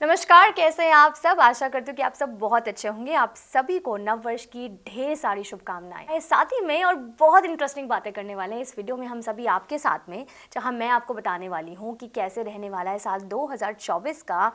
नमस्कार, कैसे हैं आप सब। आशा करती हूँ कि आप सब बहुत अच्छे होंगे। आप सभी को नव वर्ष की ढेर सारी शुभकामनाएं। साथ ही में और बहुत इंटरेस्टिंग बातें करने वाले हैं इस वीडियो में हम सभी आपके साथ में, जहां मैं आपको बताने वाली हूं कि कैसे रहने वाला है साल 2024 का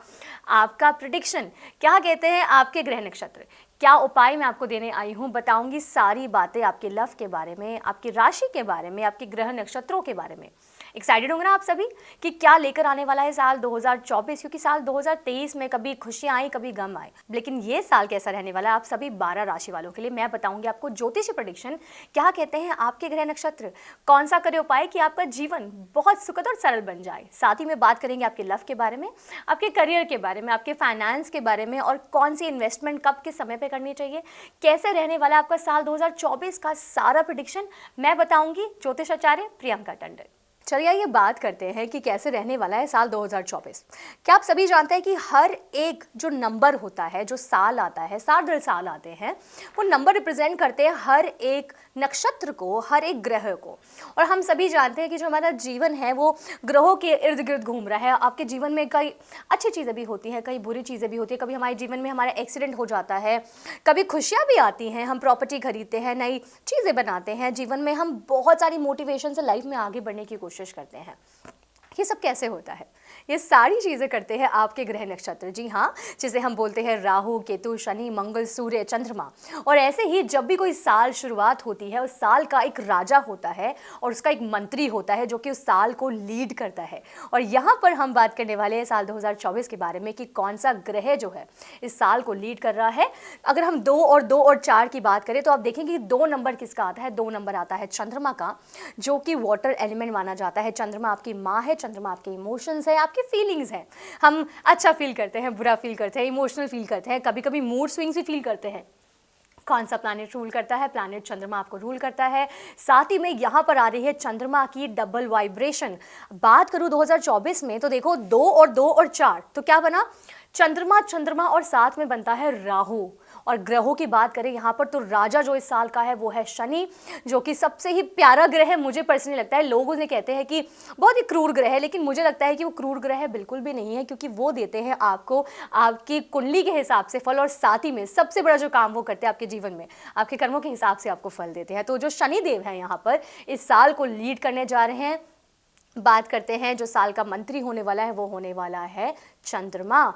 आपका प्रेडिक्शन। क्या कहते हैं आपके ग्रह नक्षत्र, क्या उपाय मैं आपको देने आई हूँ। बताऊंगी सारी बातें आपके लव के बारे में, आपकी राशि के बारे में, आपके ग्रह नक्षत्रों के बारे में। एक्साइटेड होंगे ना आप सभी कि क्या लेकर आने वाला है साल 2024, क्योंकि साल 2023 में कभी खुशियां आई कभी गम आए, लेकिन ये साल कैसा रहने वाला है आप सभी 12 राशि वालों के लिए मैं बताऊंगी आपको ज्योतिषी प्रेडिक्शन। क्या कहते हैं आपके ग्रह नक्षत्र, कौन सा करे उपाय कि आपका जीवन बहुत सुखद और सरल बन जाए। साथ ही में बात करेंगे आपके लव के बारे में, आपके करियर के बारे में, आपके फाइनेंस के बारे में और कौन सी इन्वेस्टमेंट कब किस समय पे करनी चाहिए। कैसे रहने वाला है आपका साल 2024 का सारा प्रेडिक्शन मैं बताऊंगी ज्योतिष आचार्य प्रियंका टंडन। चलिए आइए बात करते हैं कि कैसे रहने वाला है साल 2024। क्या आप सभी जानते हैं कि हर एक जो नंबर होता है, जो साल आता है, साल दर साल आते हैं, वो नंबर रिप्रेजेंट करते हैं हर एक नक्षत्र को, हर एक ग्रह को। और हम सभी जानते हैं कि जो हमारा जीवन है वो ग्रहों के इर्द गिर्द घूम रहा है। आपके जीवन में कई अच्छी चीज़ें भी होती हैं, कई बुरी चीज़ें भी होती हैं। कभी हमारे जीवन में हमारा एक्सीडेंट हो जाता है, कभी खुशियाँ भी आती हैं, हम प्रॉपर्टी खरीदते हैं, नई चीज़ें बनाते हैं, जीवन में हम बहुत सारी मोटिवेशन से लाइफ में आगे बढ़ने की कोशिश करते हैं। ये सब कैसे होता है? ये सारी चीज़ें करते हैं आपके ग्रह नक्षत्र। जी हाँ, जिसे हम बोलते हैं राहु, केतु, शनि, मंगल, सूर्य, चंद्रमा। और ऐसे ही जब भी कोई साल शुरुआत होती है, उस साल का एक राजा होता है और उसका एक मंत्री होता है जो कि उस साल को लीड करता है। और यहाँ पर हम बात करने वाले हैं साल 2024 के बारे में कि कौन सा ग्रह जो है इस साल को लीड कर रहा है। अगर हम 2 और 4 की बात करें तो आप देखेंगे कि 2 नंबर किसका आता है। 2 नंबर आता है चंद्रमा का, जो कि वाटर एलिमेंट माना जाता है। चंद्रमा आपकी माँ है, चंद्रमा आपके इमोशंस है, आपकी फीलिंग्स हैं। हम अच्छा फील करते हैं, बुरा फील करते हैं, इमोशनल फील करते हैं, कभी कभी मूड स्विंग्स भी फील करते हैं। कौन सा प्लैनेट रूल करता है? प्लैनेट चंद्रमा आपको रूल करता है। साथ ही में यहाँ पर आ रही है चंद्रमा की डबल वाइब्रेशन। बात करूँ 2024 में तो देखो 2 और 4 तो क्या बना? चंद्रमा और साथ में बनता है राहु। और ग्रहों की बात करें यहाँ पर तो राजा जो इस साल का है वो है शनि, जो कि सबसे ही प्यारा ग्रह है। मुझे पर्सनली लगता है, लोग उन्हें कहते हैं कि बहुत ही क्रूर ग्रह है, लेकिन मुझे लगता है कि वो क्रूर ग्रह बिल्कुल भी नहीं है, क्योंकि वो देते हैं आपको आपकी कुंडली के हिसाब से फल। और साथ ही में सबसे बड़ा जो काम वो करते हैं आपके जीवन में, आपके कर्मों के हिसाब से आपको फल देते हैं। तो जो शनि देव है यहाँ पर इस साल को लीड करने जा रहे हैं। बात करते हैं जो साल का मंत्री होने वाला है वो होने वाला है चंद्रमा।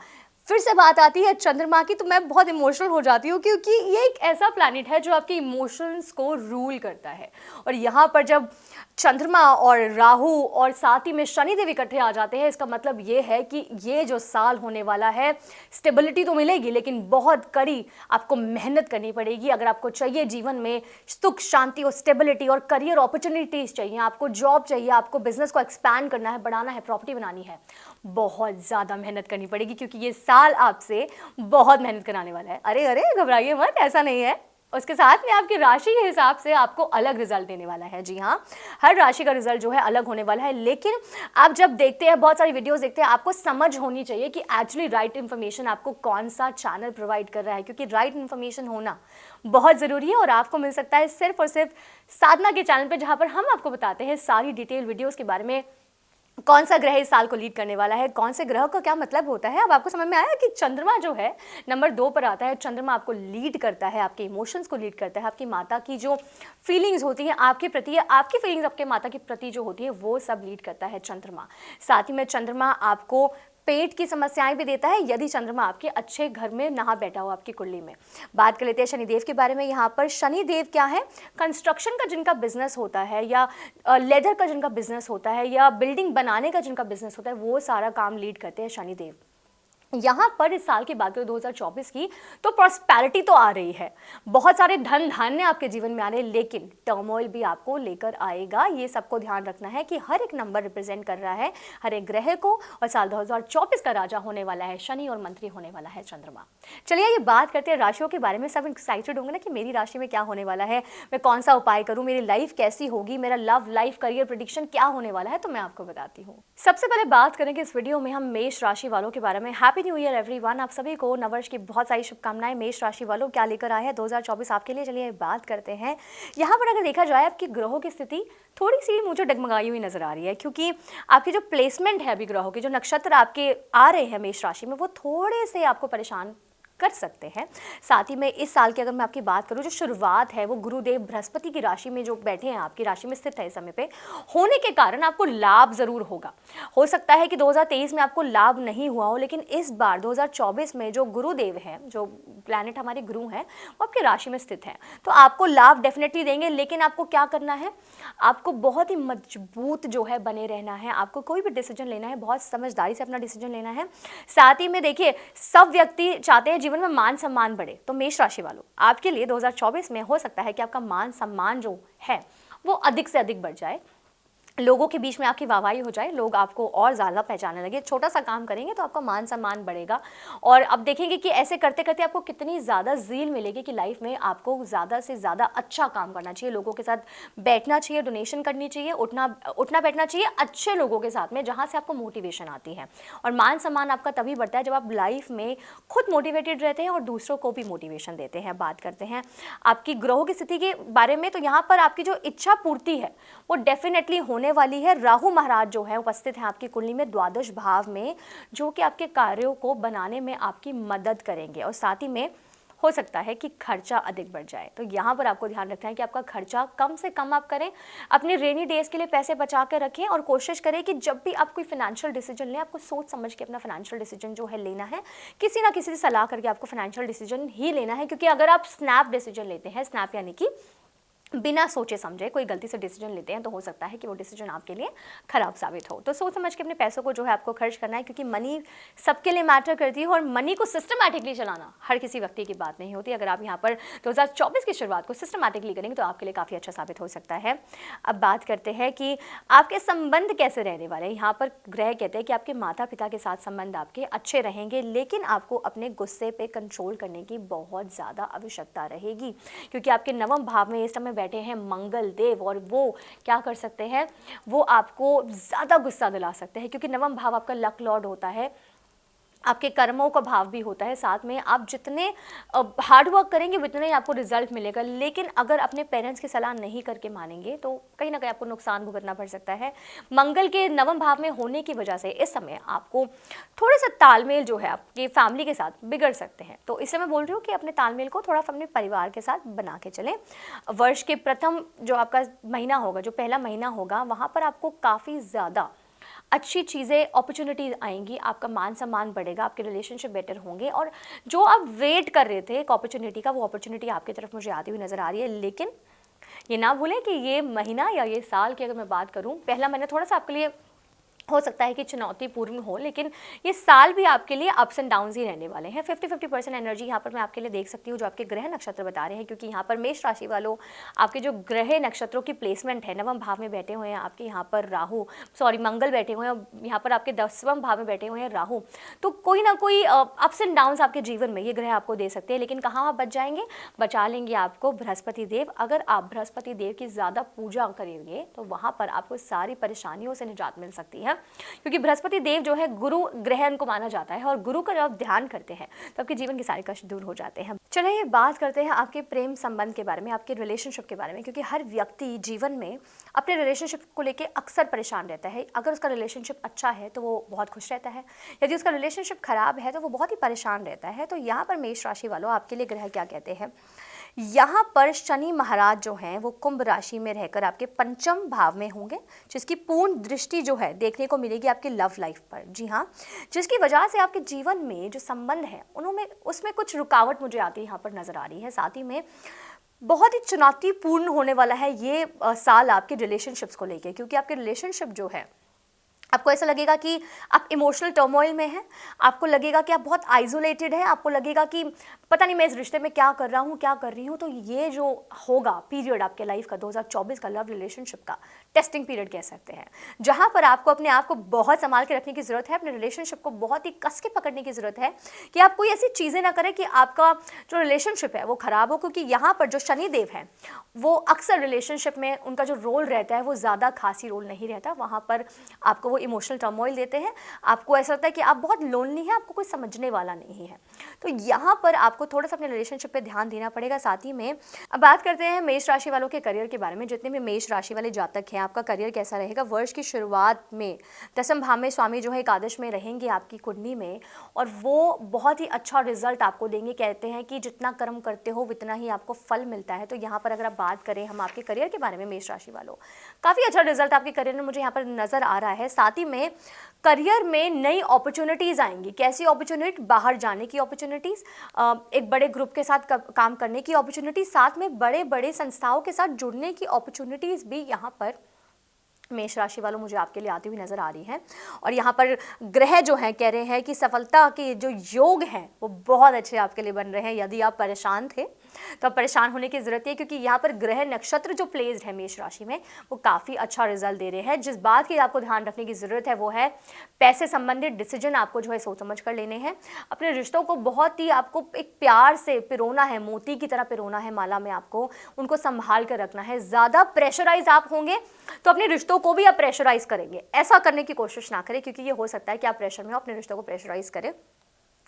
फिर से बात आती है चंद्रमा की तो मैं बहुत इमोशनल हो जाती हूँ, क्योंकि ये एक ऐसा प्लैनेट है जो आपके इमोशंस को रूल करता है। और यहाँ पर जब चंद्रमा और राहु और साथ ही में शनिदेव इकट्ठे आ जाते हैं, इसका मतलब ये है कि ये जो साल होने वाला है, स्टेबिलिटी तो मिलेगी लेकिन बहुत कड़ी आपको मेहनत करनी पड़ेगी। अगर आपको चाहिए जीवन में सुख, शांति और स्टेबिलिटी और करियर अपॉर्चुनिटीज चाहिए, आपको जॉब चाहिए, आपको बिजनेस को एक्सपैंड करना है, बढ़ाना है, प्रॉपर्टी बनानी है, बहुत ज़्यादा मेहनत करनी पड़ेगी, क्योंकि ये साल आपसे बहुत मेहनत कराने वाला है। अरे अरे घबराइए मत, ऐसा नहीं है। उसके साथ में आपकी राशि के हिसाब से आपको अलग रिजल्ट देने वाला है। जी हाँ, हर राशि का रिजल्ट जो है अलग होने वाला है। लेकिन आप जब देखते हैं, बहुत सारी वीडियोस देखते हैं, आपको समझ होनी चाहिए कि एक्चुअली राइट इन्फॉर्मेशन आपको कौन सा चैनल प्रोवाइड कर रहा है, क्योंकि राइट इन्फॉर्मेशन होना बहुत ज़रूरी है। और आपको मिल सकता है सिर्फ और सिर्फ साधना के चैनल पर, जहाँ पर हम आपको बताते हैं सारी डिटेल वीडियोज़ के बारे में। कौन सा ग्रह इस साल को लीड करने वाला है, कौन से ग्रह का क्या मतलब होता है। अब आपको समझ में आया कि चंद्रमा जो है नंबर 2 पर आता है। चंद्रमा आपको लीड करता है, आपके इमोशंस को लीड करता है, आपकी माता की जो फीलिंग्स होती हैं आपके प्रति, आपकी फीलिंग्स आपके माता के प्रति जो होती है वो सब लीड करता है चंद्रमा। साथ ही में चंद्रमा आपको पेट की समस्याएं भी देता है यदि चंद्रमा आपके अच्छे घर में ना बैठा हो आपकी कुंडली में। बात कर लेते हैं शनिदेव के बारे में। यहाँ पर शनिदेव क्या है? कंस्ट्रक्शन का जिनका बिजनेस होता है, या लेदर का जिनका बिजनेस होता है, या बिल्डिंग बनाने का जिनका बिजनेस होता है, वो सारा काम लीड करते हैं शनिदेव। यहाँ पर इस साल की बात करें 2024 की तो प्रॉस्पेरिटी तो आ रही है, बहुत सारे धन धान्य आपके जीवन में आ रहे हैं, लेकिन टर्मोइल भी आपको लेकर आएगा। ये सबको ध्यान रखना है कि हर एक नंबर रिप्रेजेंट कर रहा है हर एक ग्रह को। और साल 2024 का राजा होने वाला है शनि और मंत्री होने वाला है चंद्रमा। चलिए ये बात करते हैं राशियों के बारे में। सब एक्साइटेड होंगे ना कि मेरी राशि में क्या होने वाला है, मैं कौन सा उपाय करूँ, मेरी लाइफ कैसी होगी, मेरा लव लाइफ करियर प्रेडिक्शन क्या होने वाला है। तो मैं आपको बताती हूँ। सबसे पहले बात करेंगे इस वीडियो में हम मेष राशि वालों के बारे में। Happy new year everyone. आप सभी को नववर्ष की बहुत सारी शुभकामनाएं। मेष राशि वालों क्या लेकर आए हैं 2024 आपके लिए, चलिए बात करते हैं। यहाँ पर अगर देखा जाए आपकी ग्रहों की स्थिति थोड़ी सी मुझे डगमगाई हुई नजर आ रही है, क्योंकि आपकी जो प्लेसमेंट है अभी ग्रहों के, जो नक्षत्र आपके आ रहे हैं मेष राशि में, वो थोड़े से आपको परेशान कर सकते हैं। साथ ही में इस साल की अगर मैं आपकी बात करूं, जो शुरुआत है वो गुरुदेव बृहस्पति की राशि में जो बैठे हैं, आपकी राशि में स्थित है इस समय पे, होने के कारण आपको लाभ जरूर होगा। हो सकता है कि 2023 में आपको लाभ नहीं हुआ हो, लेकिन इस बार 2024 में जो गुरुदेव हैं, जो प्लैनेट हमारे गुरु हैं, वो आपकी राशि में स्थित है, तो आपको लाभ डेफिनेटली देंगे। लेकिन आपको क्या करना है, आपको बहुत ही मजबूत जो है बने रहना है। आपको कोई भी डिसीजन लेना है, बहुत समझदारी से अपना डिसीजन लेना है। साथ ही में देखिए, सब व्यक्ति चाहते हैं जीवन में मान सम्मान बढ़े, तो मेष राशि वालों आपके लिए 2024 में हो सकता है कि आपका मान सम्मान जो है वो अधिक से अधिक बढ़ जाए, लोगों के बीच में आपकी वाहवाही हो जाए, लोग आपको और ज़्यादा पहचानने लगे। छोटा सा काम करेंगे तो आपका मान सम्मान बढ़ेगा, और अब देखेंगे कि ऐसे करते करते आपको कितनी ज़्यादा ज़ील मिलेगी कि लाइफ में आपको ज़्यादा से ज़्यादा अच्छा काम करना चाहिए, लोगों के साथ बैठना चाहिए, डोनेशन करनी चाहिए, उठना बैठना चाहिए अच्छे लोगों के साथ में, जहाँ से आपको मोटिवेशन आती है। और मान सम्मान आपका तभी बढ़ता है जब आप लाइफ में खुद मोटिवेटेड रहते हैं और दूसरों को भी मोटिवेशन देते हैं। बात करते हैं आपकी ग्रहों की स्थिति के बारे में, तो यहाँ पर आपकी जो इच्छा पूर्ति है वो डेफिनेटली होने वाली है। राहु महाराज जो है उपस्थित है आपकी कुंडली में द्वादश भाव में, जो कि आपके कार्यों को बनाने में आपकी मदद करेंगे। और साथ ही में हो सकता है कि खर्चा अधिक बढ़ जाए, तो यहाँ पर आपको ध्यान रखना है कि आपका खर्चा कम से कम आप करें। अपने रेनी डेज के लिए पैसे बचा कर रखें, और कोशिश करें कि जब भी आप कोई फाइनेंशियल डिसीजन लें, आपको सोच समझ के अपना फाइनेंशियल डिसीजन जो है लेना है। किसी ना किसी से सलाह करके आपको फाइनेंशियल डिसीजन ही लेना है, क्योंकि अगर आप स्नैप डिसीजन लेते हैं, स्नैप यानी कि बिना सोचे समझे कोई गलती से डिसीजन लेते हैं, तो हो सकता है कि वो डिसीजन आपके लिए खराब साबित हो। तो सोच समझ के अपने पैसों को जो है आपको खर्च करना है, क्योंकि मनी सबके लिए मैटर करती है, और मनी को सिस्टमैटिकली चलाना हर किसी व्यक्ति की बात नहीं होती। अगर आप यहाँ पर 2024 की शुरुआत को सिस्टमैटिकली करेंगे तो आपके लिए काफ़ी अच्छा साबित हो सकता है। अब बात करते हैं कि आपके संबंध कैसे रहने वाले हैं। यहाँ पर ग्रह कहते हैं कि आपके माता पिता के साथ संबंध आपके अच्छे रहेंगे, लेकिन आपको अपने गुस्से पे कंट्रोल करने की बहुत ज़्यादा आवश्यकता रहेगी, क्योंकि आपके नवम भाव में इस समय बैठे हैं मंगल देव, और वो क्या कर सकते हैं, वो आपको ज़्यादा गुस्सा दिला सकते हैं, क्योंकि नवम भाव आपका लक लॉर्ड होता है, आपके कर्मों का भाव भी होता है। साथ में आप जितने हार्ड वर्क करेंगे उतने ही आपको रिजल्ट मिलेगा, लेकिन अगर अपने पेरेंट्स की सलाह नहीं करके मानेंगे तो कहीं ना कहीं आपको नुकसान भुगतना पड़ सकता है। मंगल के नवम भाव में होने की वजह से इस समय आपको थोड़ा सा तालमेल जो है आपकी फैमिली के साथ बिगड़ सकते हैं, तो इससे मैं बोल रही हूँ कि अपने तालमेल को थोड़ा अपने परिवार के साथ बना के चलें। वर्ष के प्रथम जो आपका महीना होगा, जो पहला महीना होगा, वहाँ पर आपको काफ़ी ज़्यादा अच्छी चीज़ें, अपॉर्चुनिटीज़ आएंगी, आपका मान सम्मान बढ़ेगा, आपके रिलेशनशिप बेटर होंगे, और जो आप वेट कर रहे थे एक अपॉर्चुनिटी का, वो अपॉर्चुनिटी आपकी तरफ मुझे आती हुई नज़र आ रही है। लेकिन ये ना भूलें कि ये महीना या ये साल की अगर मैं बात करूं, पहला महीना थोड़ा सा आपके लिए हो सकता है कि चुनौतीपूर्ण हो, लेकिन ये साल भी आपके लिए अप्स एंड डाउन्स ही रहने वाले हैं। 50-50% एनर्जी यहाँ पर मैं आपके लिए देख सकती हूँ, जो आपके ग्रह नक्षत्र बता रहे हैं, क्योंकि यहाँ पर मेष राशि वालों आपके जो ग्रह नक्षत्रों की प्लेसमेंट है, नवम भाव में बैठे हुए हैं आपके यहाँ पर मंगल बैठे हुए हैं, यहाँ पर आपके 10वें भाव में बैठे हुए हैं राहु। तो कोई ना कोई अप्स एंड डाउन्स आपके जीवन में ये ग्रह आपको दे सकते हैं, लेकिन कहाँ आप बच जाएंगे, बचा लेंगे आपको बृहस्पति देव। अगर आप बृहस्पति देव की ज़्यादा पूजा करेंगे तो वहाँ पर आपको सारी परेशानियों से निजात मिल सकती है, क्योंकि बृहस्पति देव जो है गुरु ग्रह को माना जाता है, और गुरु का जब आप ध्यान करते हैं तो आपके जीवन के सारे कष्ट दूर हो जाते हैं। चलिए बात करते हैं आपके प्रेम संबंध के बारे में, आपके रिलेशनशिप के बारे में, क्योंकि हर व्यक्ति जीवन में अपने रिलेशनशिप को लेकर अक्सर परेशान रहता है। अगर उसका रिलेशनशिप अच्छा है तो वो बहुत खुश रहता है, यदि उसका रिलेशनशिप खराब है तो वो बहुत ही परेशान रहता है। तो यहाँ पर मेष राशि वालों आपके लिए ग्रह क्या कहते हैं, यहाँ पर शनि महाराज जो हैं वो कुंभ राशि में रहकर आपके पंचम भाव में होंगे, जिसकी पूर्ण दृष्टि जो है देखने को मिलेगी आपके लव लाइफ पर। जी हाँ, जिसकी वजह से आपके जीवन में जो संबंध है उनमें उसमें कुछ रुकावट मुझे आती यहाँ पर नजर आ रही है। साथ ही में बहुत ही चुनौतीपूर्ण होने वाला है ये साल आपके रिलेशनशिप्स को लेकर, क्योंकि आपके रिलेशनशिप जो है आपको ऐसा लगेगा कि आप इमोशनल टर्मोइल में हैं, आपको लगेगा कि आप बहुत आइसोलेटेड हैं, आपको लगेगा कि पता नहीं मैं इस रिश्ते में क्या कर रहा हूँ, क्या कर रही हूँ। तो ये जो होगा पीरियड आपके लाइफ का 2024 का लव रिलेशनशिप का टेस्टिंग पीरियड कह सकते हैं, जहाँ पर आपको अपने आप को बहुत संभाल के रखने की ज़रूरत है, अपने रिलेशनशिप को बहुत ही कस के पकड़ने की ज़रूरत है कि आप कोई ऐसी चीज़ें ना करें कि आपका जो रिलेशनशिप है वो ख़राब हो, क्योंकि यहाँ पर जो शनिदेव हैं वो अक्सर रिलेशनशिप में उनका जो रोल रहता है वो ज़्यादा खासी रोल नहीं रहता, वहाँ पर आपको वो इमोशनल टर्मोइल देते हैं, आपको ऐसा लगता है कि आप बहुत लोनली हैं, आपको कोई समझने वाला नहीं है। तो यहाँ पर आपको थोड़ा सा अपने रिलेशनशिप पे ध्यान देना पड़ेगा। साथ ही में अब बात करते हैं मेष राशि वालों के करियर के बारे में। जितने भी मेष राशि वाले जातक हैं, आपका करियर कैसा रहेगा? वर्ष की शुरुआत में दसम भाव में स्वामी जो है एकादश में रहेंगे आपकी कुंडली में, और वो बहुत ही अच्छा रिजल्ट आपको देंगे। कहते हैं कि जितना कर्म करते हो उतना ही आपको फल मिलता है। तो यहाँ पर अगर आप बात करें हम आपके करियर के बारे में, मेष राशि वालों, काफ़ी अच्छा रिजल्ट आपके करियर में मुझे यहाँ पर नजर आ रहा है। साथ ही में करियर में नई अपॉर्चुनिटीज़ आएंगी। कैसी अपॉर्चुनिटी? बाहर जाने की अपॉर्चुनिटीज़, एक बड़े ग्रुप के साथ काम करने की अपॉर्चुनिटी, साथ में बड़े बड़े संस्थाओं के साथ जुड़ने की अपॉर्चुनिटीज़ भी यहाँ पर मेष राशि वालों मुझे आपके लिए आती हुई नजर आ रही हैं। और यहाँ पर ग्रह जो हैं कह रहे हैं कि सफलता के जो योग हैं वो बहुत अच्छे आपके लिए बन रहे हैं। यदि आप परेशान थे तो अब परेशान होने की जरूरत है, क्योंकि यहाँ पर ग्रह नक्षत्र जो प्लेस्ड है मेष राशि में वो काफ़ी अच्छा रिजल्ट दे रहे हैं। जिस बात की आपको ध्यान रखने की ज़रूरत है वो है पैसे संबंधित डिसीजन आपको जो है सोच समझ कर लेने हैं। अपने रिश्तों को बहुत ही आपको एक प्यार से पिरोना है, मोती की तरह पिरोना है माला में, आपको उनको संभाल कर रखना है। ज़्यादा प्रेशराइज आप होंगे तो अपने रिश्तों को भी आप प्रेशराइज करेंगे। ऐसा करने की कोशिश ना करें, क्योंकि ये हो सकता है कि आप प्रेशर में हो, अपने रिश्तों को प्रेशराइज करें।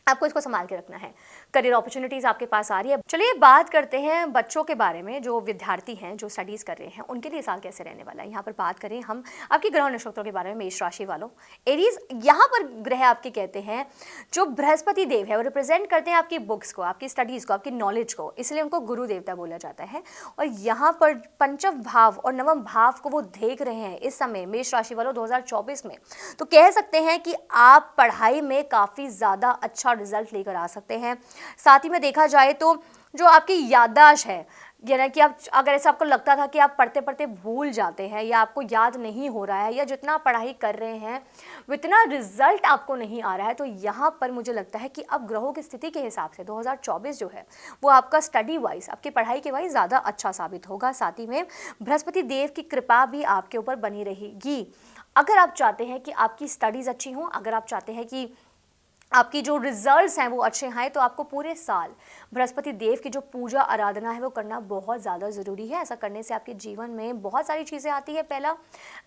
आपको इसको संभाल के रखना है। करियर अपॉर्चुनिटीज आपके पास आ रही है। चलिए बात करते हैं बच्चों के बारे में, जो विद्यार्थी हैं, जो स्टडीज कर रहे हैं, उनके लिए साल कैसे रहने वाला है। यहाँ पर बात करें हम आपकी ग्रह नक्षत्रों के बारे में, मेष राशि वालों, एरीज। यहाँ पर ग्रह आपके कहते हैं जो बृहस्पति देव है वो रिप्रेजेंट करते हैं आपकी बुक्स को, आपकी स्टडीज को, आपकी नॉलेज को, इसलिए उनको गुरु देवता बोला जाता है। और यहाँ पर पंचम भाव और नवम भाव को वो देख रहे हैं इस समय मेष राशि वालों 2024 में। तो कह सकते हैं कि आप पढ़ाई में काफ़ी ज़्यादा अच्छा रिजल्ट लेकर आ सकते हैं। साथ ही में देखा जाए तो जो आपकी याददाश्त है, यानी कि आप अगर ऐसा आपको लगता था कि आप पढ़ते पढ़ते भूल जाते हैं या आपको याद नहीं हो रहा है या जितना पढ़ाई कर रहे हैं उतना रिजल्ट आपको नहीं आ रहा है, तो यहाँ पर मुझे लगता है कि अब ग्रहों की स्थिति के हिसाब से 2024 जो है वो आपका स्टडी वाइज, आपकी पढ़ाई के वाइज ज़्यादा अच्छा साबित होगा। साथ ही में बृहस्पति देव की कृपा भी आपके ऊपर बनी रहेगी। अगर आप चाहते हैं कि आपकी स्टडीज़ अच्छी हों, अगर आप चाहते हैं कि आपकी जो रिजल्ट्स हैं वो अच्छे हैं, तो आपको पूरे साल बृहस्पति देव की जो पूजा आराधना है वो करना बहुत ज़्यादा ज़रूरी है। ऐसा करने से आपके जीवन में बहुत सारी चीज़ें आती है। पहला,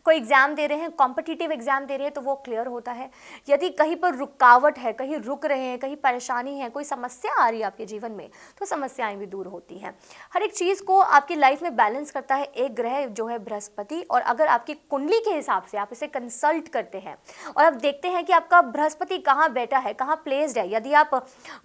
कोई एग्ज़ाम दे रहे हैं, कॉम्पिटिटिव एग्ज़ाम दे रहे हैं, तो वो क्लियर होता है। यदि कहीं पर रुकावट है, कहीं रुक रहे हैं, कहीं परेशानी है, कोई समस्या आ रही है आपके जीवन में, तो समस्याएँ भी दूर होती हैं। हर एक चीज़ को आपकी लाइफ में बैलेंस करता है एक ग्रह जो है बृहस्पति। और अगर आपकी कुंडली के हिसाब से आप इसे कंसल्ट करते हैं और आप देखते हैं कि आपका बृहस्पति कहाँ बैठा है, कहाँ प्लेस्ड है, यदि आप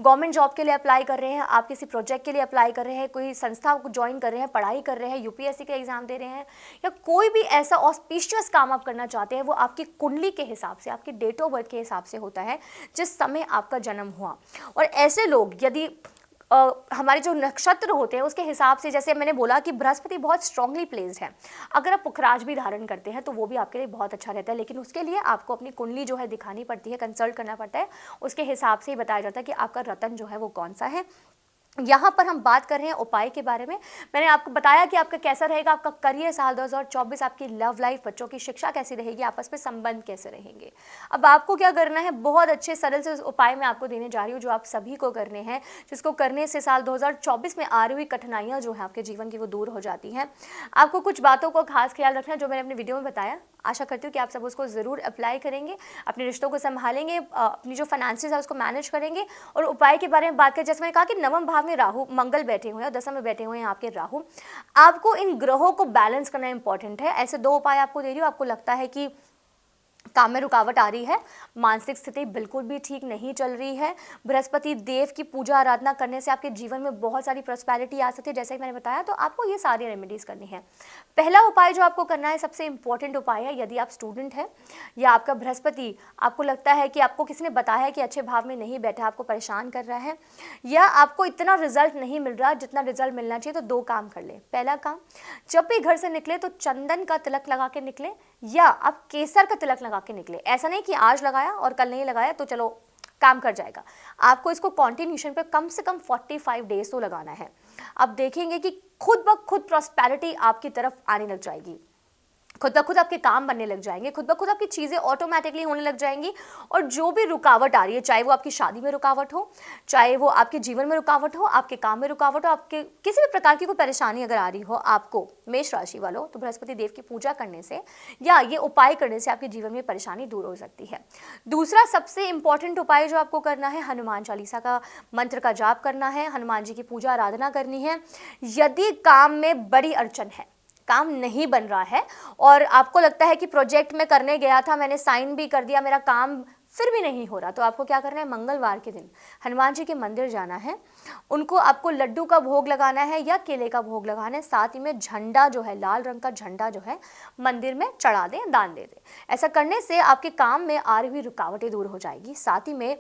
गवर्नमेंट जॉब के लिए अप्लाई कर रहे हैं, आप किसी प्रोजेक्ट के लिए अप्लाई कर रहे हैं, कोई संस्था को ज्वाइन कर रहे हैं, पढ़ाई कर रहे हैं, यूपीएससी के एग्जाम दे रहे हैं, या कोई भी ऐसा ऑस्पिशियस काम आप करना चाहते हैं, वो आपकी कुंडली के हिसाब से, आपकी डेट ऑफ बर्थ के हिसाब से होता है जिस समय आपका जन्म हुआ। और ऐसे लोग यदि हमारे जो नक्षत्र होते हैं उसके हिसाब से, जैसे मैंने बोला कि बृहस्पति बहुत स्ट्रांगली प्लेस्ड है, अगर आप पुखराज भी धारण करते हैं तो वो भी आपके लिए बहुत अच्छा रहता है। लेकिन उसके लिए आपको अपनी कुंडली जो है दिखानी पड़ती है, कंसल्ट करना पड़ता है, उसके हिसाब से ही बताया जाता है कि आपका रत्न जो है वो कौन सा है। यहाँ पर हम बात कर रहे हैं उपाय के बारे में। मैंने आपको बताया कि आपका कैसा रहेगा आपका करियर साल 2024, आपकी लव लाइफ, बच्चों की शिक्षा कैसी रहेगी, आपस में संबंध कैसे रहेंगे। अब आपको क्या करना है, बहुत अच्छे सरल से उपाय मैं आपको देने जा रही हूँ जो आप सभी को करने हैं, जिसको करने से साल 2024 में आ रही हुई कठिनाइयाँ जो हैं आपके जीवन की वो दूर हो जाती हैं। आपको कुछ बातों को खास ख्याल रखना है जो मैंने अपने वीडियो में बताया। आशा करती हूँ कि आप सब उसको ज़रूर अप्लाई करेंगे, अपने रिश्तों को संभालेंगे, अपनी जो फाइनेंसेस है उसको मैनेज करेंगे। और उपाय के बारे में बात करें, जैसे मैंने कहा कि नवम भाव में राहु मंगल बैठे हुए हैं और दशम में बैठे हुए हैं आपके राहु, आपको इन ग्रहों को बैलेंस करना इंपॉर्टेंट है। ऐसे दो उपाय आपको दे रही हूँ। आपको लगता है कि काम में रुकावट आ रही है, मानसिक स्थिति बिल्कुल भी ठीक नहीं चल रही है, बृहस्पति देव की पूजा आराधना करने से आपके जीवन में बहुत सारी प्रॉस्पेरिटी आ सकती है, जैसे कि मैंने बताया, तो आपको ये सारी रेमेडीज करनी है। पहला उपाय जो आपको करना है, सबसे इंपॉर्टेंट उपाय है, यदि आप स्टूडेंट हैं या आपका बृहस्पति आपको लगता है कि आपको किसी ने बताया कि अच्छे भाव में नहीं बैठा, आपको परेशान कर रहा है, या आपको इतना रिजल्ट नहीं मिल रहा जितना रिजल्ट मिलना चाहिए, तो दो काम कर ले। पहला काम, जब भी घर से निकले तो चंदन का तिलक लगा के निकले, या आप केसर का तिलक लगा के निकले। ऐसा नहीं कि आज लगाया और कल नहीं लगाया तो चलो काम कर जाएगा, आपको इसको कॉन्टिन्यूशन पे कम से कम 45 डेज तो लगाना है। आप देखेंगे कि खुद ब खुद प्रॉस्पेरिटी आपकी तरफ आने लग जाएगी। खुद ब खुद आपके काम बनने लग जाएंगे, खुद ब खुद आपकी चीज़ें ऑटोमेटिकली होने लग जाएंगी। और जो भी रुकावट आ रही है, चाहे वो आपकी शादी में रुकावट हो, चाहे वो आपके जीवन में रुकावट हो, आपके काम में रुकावट हो, आपके किसी भी प्रकार की कोई परेशानी अगर आ रही हो आपको मेष राशि वालों, तो बृहस्पति देव की पूजा करने से या ये उपाय करने से आपके जीवन में परेशानी दूर हो सकती है। दूसरा सबसे इंपॉर्टेंट उपाय जो आपको करना है, हनुमान चालीसा का मंत्र का जाप करना है, हनुमान जी की पूजा आराधना करनी है। यदि काम में बड़ी अड़चन है, काम नहीं बन रहा है और आपको लगता है कि प्रोजेक्ट में करने गया था, मैंने साइन भी कर दिया, मेरा काम फिर भी नहीं हो रहा, तो आपको क्या करना है, मंगलवार के दिन हनुमान जी के मंदिर जाना है, उनको आपको लड्डू का भोग लगाना है या केले का भोग लगाना है, साथ ही में झंडा जो है, लाल रंग का झंडा जो है मंदिर में चढ़ा दें, दान दे दें। ऐसा करने से आपके काम में आ रही हुई रुकावटें दूर हो जाएगी। साथ ही में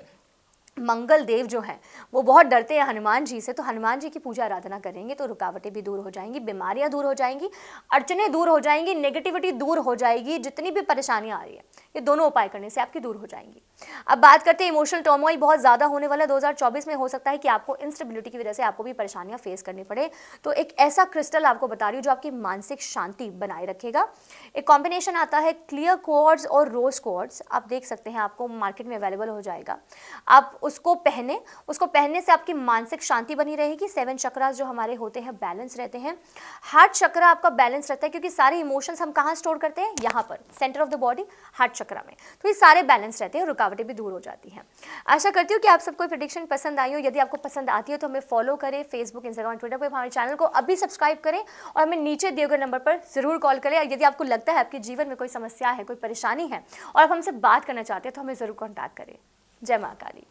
मंगल देव जो हैं वो बहुत डरते हैं हनुमान जी से, तो हनुमान जी की पूजा आराधना करेंगे तो रुकावटें भी दूर हो जाएंगी, बीमारियां दूर हो जाएंगी, अड़चनें दूर हो जाएंगी, नेगेटिविटी दूर हो जाएगी, जितनी भी परेशानियां आ रही है ये दोनों उपाय करने से आपकी दूर हो जाएंगी। अब बात करते हैं इमोशनल टर्मोइल बहुत ज़्यादा होने वाला 2024 में, हो सकता है कि आपको इंस्टेबिलिटी की वजह से आपको भी परेशानियां फेस करनी पड़े, तो एक ऐसा क्रिस्टल आपको बता रही हूँ जो आपकी मानसिक शांति बनाए रखेगा। एक कॉम्बिनेशन आता है क्लियर क्वार्ट्ज और रोज क्वार्ट्ज, आप देख सकते हैं, आपको मार्केट में अवेलेबल हो जाएगा। आप उसको पहनने से आपकी मानसिक शांति बनी रहेगी। 7 चक्रास जो हमारे होते हैं बैलेंस रहते हैं। हार्ट चक्रा आपका बैलेंस रहता है क्योंकि सारे इमोशंस हम कहाँ स्टोर करते हैं, यहाँ पर centre of the body, heart chakra में, तो ये सारे बैलेंस रहते हैं, रुकावटें भी दूर हो जाती हैं। आशा करती हूँ कि आप सबको प्रेडिक्शन पसंद आई हो। यदि आपको पसंद आती है तो हमें फॉलो करें फेसबुक, इंस्टाग्राम, ट्विटर पर, हमारे चैनल को अभी सब्सक्राइब करें और हमें नीचे दिए गए नंबर पर जरूर कॉल करें। यदि आपको लगता है आपके जीवन में कोई समस्या है, कोई परेशानी है और आप हमसे बात करना चाहते हैं तो हमें जरूर कॉन्टैक्ट करें। जय माँ काली।